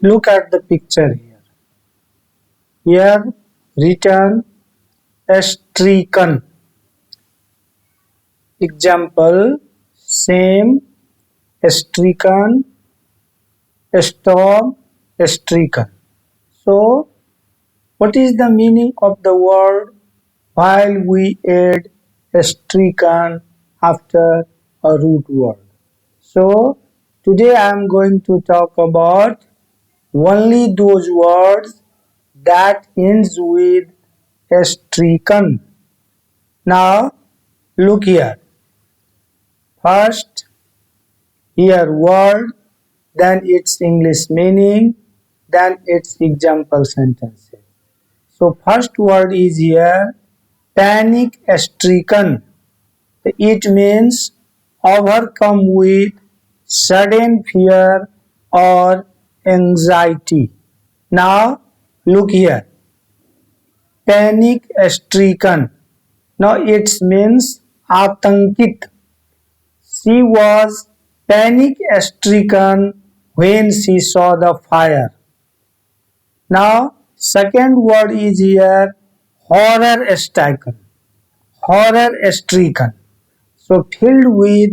Look at the picture here. Here written stricken. Example, same, stricken, storm, stricken. So, what is the meaning of the word while we add stricken after a root word? So, today I am going to talk about only those words that ends with stricken. Now, look here. First, here word, then its English meaning, then its example sentences. So first word is here panic stricken. It means overcome with sudden fear or anxiety. Now look here. Panic stricken. Now it means atankit. She was panic stricken when she saw the fire. Now second word is here horror stricken. Horror stricken. So filled with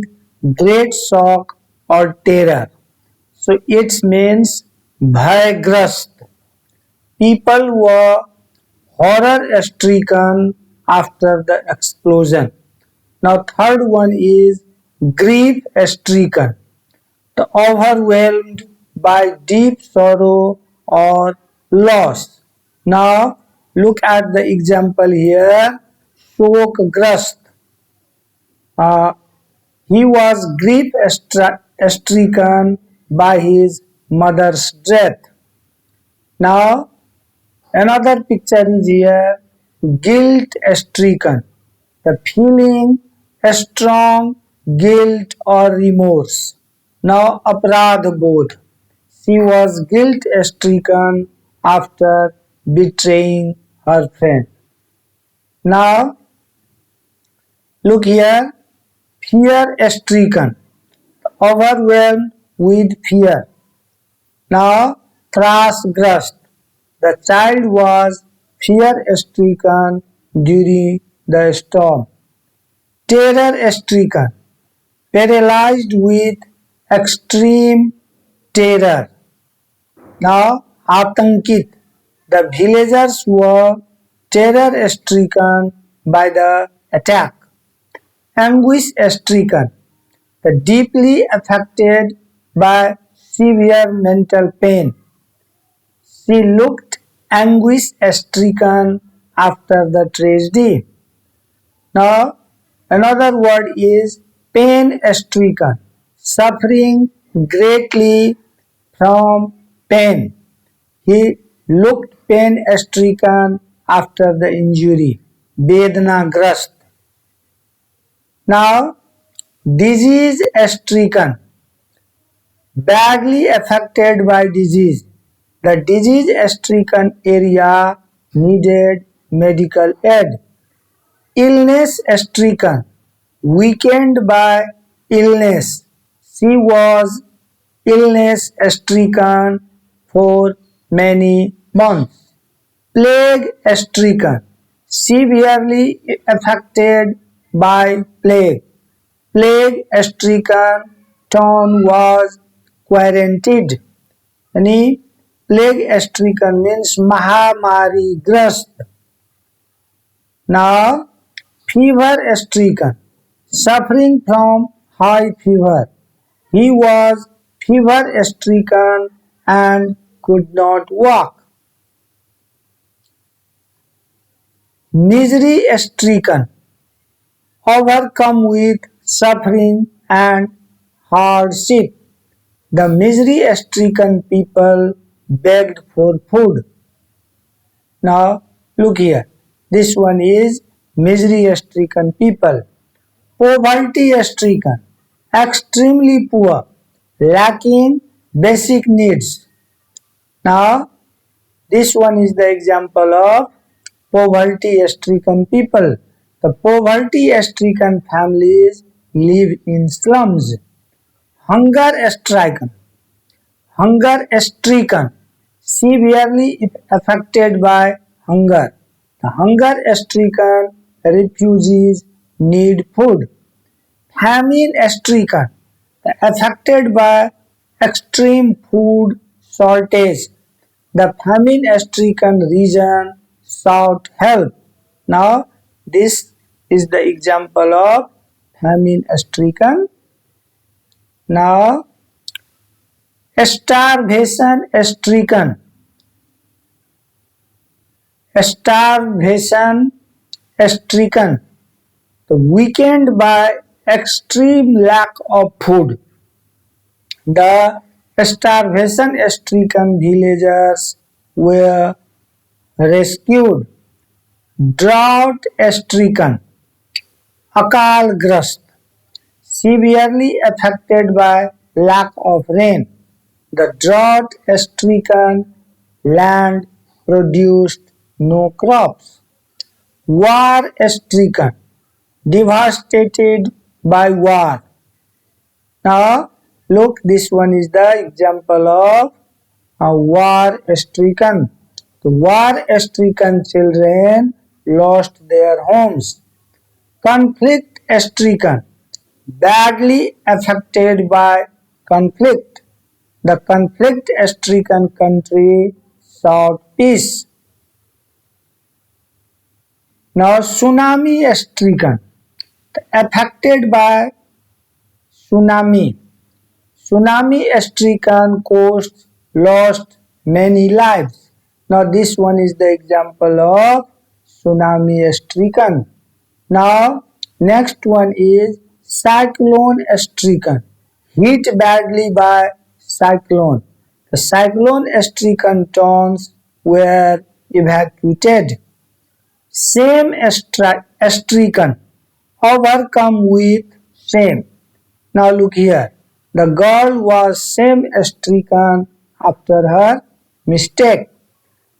great shock or terror. So it means bhaygrast. People were horror stricken after the explosion. Now third one is grief stricken. The overwhelmed by deep sorrow or loss. Now look at the example here. Shokgrast. He was grief stricken by his mother's death. Now another picture is here. Guilt stricken. The feeling strong guilt or remorse. Now aparadh bodh. She was guilt stricken after betraying her friend. Now look here. Fear stricken. Overwhelmed with fear. Now trasgrast. The child was fear stricken during the storm. Terror stricken. Paralyzed with extreme terror. Now atankit. The villagers were terror stricken by the attack. Anguish stricken. The deeply affected by severe mental pain. She looked anguish stricken after the tragedy. Now another word is pain stricken. Suffering greatly from pain. He looked pain stricken after the injury. Vedanagrast. Now disease stricken. Badly affected by disease. The disease stricken area needed medical aid. Illness stricken. Weakened by illness. She was illness stricken for many months. Plague stricken. Severely affected by plague. Plague stricken town was quarantined. यानी plague stricken means महामारी ग्रस्त. Now fever stricken. Suffering from high fever. He was fever stricken and could not walk. Misery stricken. Overcome with suffering and hardship. The misery stricken people begged for food. Now look here. This one is misery stricken people. Poverty stricken. Extremely poor. Lacking basic needs. Now this one is the example of poverty stricken people. The poverty stricken families live in slums. Hunger stricken. Hunger stricken. severely affected by hunger. The hunger-stricken refugees need food. Famine-stricken, affected by extreme food shortage. The famine-stricken region sought help. Now, this is the example of famine-stricken. Now, starvation-stricken. Starvation-stricken, weakened by extreme lack of food. The starvation-stricken villagers were rescued. Drought-stricken, akalgrast, severely affected by lack of rain. The drought-stricken land produced no crops. War-stricken, devastated by war. Now, look, this one is the example of a war-stricken. The war-stricken children lost their homes. Conflict-stricken, badly affected by conflict. The conflict-stricken country sought peace. Now, tsunami-stricken, affected by tsunami. Tsunami-stricken coast lost many lives. Now, this one is the example of tsunami-stricken. Now, next one is cyclone-stricken, hit badly by cyclone. The cyclone-stricken towns were evacuated. Shame-stricken, overcome with shame. Now look here. The girl was shame-stricken after her mistake.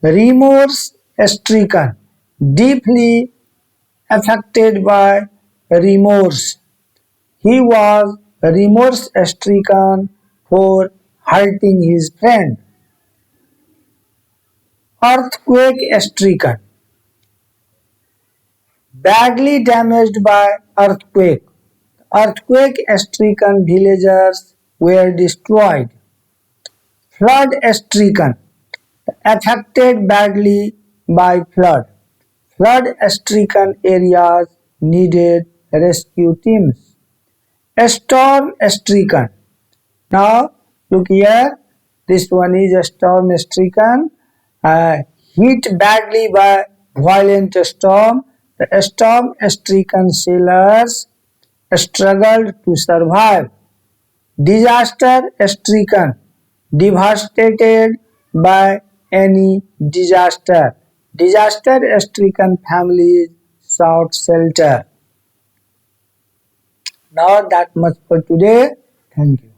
Remorse-stricken, deeply affected by remorse. He was remorse-stricken for hurting his friend. Earthquake-stricken, badly damaged by earthquake. Earthquake-stricken villagers were destroyed. Flood-stricken, affected badly by flood. Flood-stricken areas needed rescue teams. Storm-stricken. Now, look here. This one is a storm-stricken, hit badly by violent storm. The storm-stricken sailors struggled to survive. Disaster-stricken, devastated by any disaster. Disaster-stricken families sought shelter. Now that much for today. Thank you.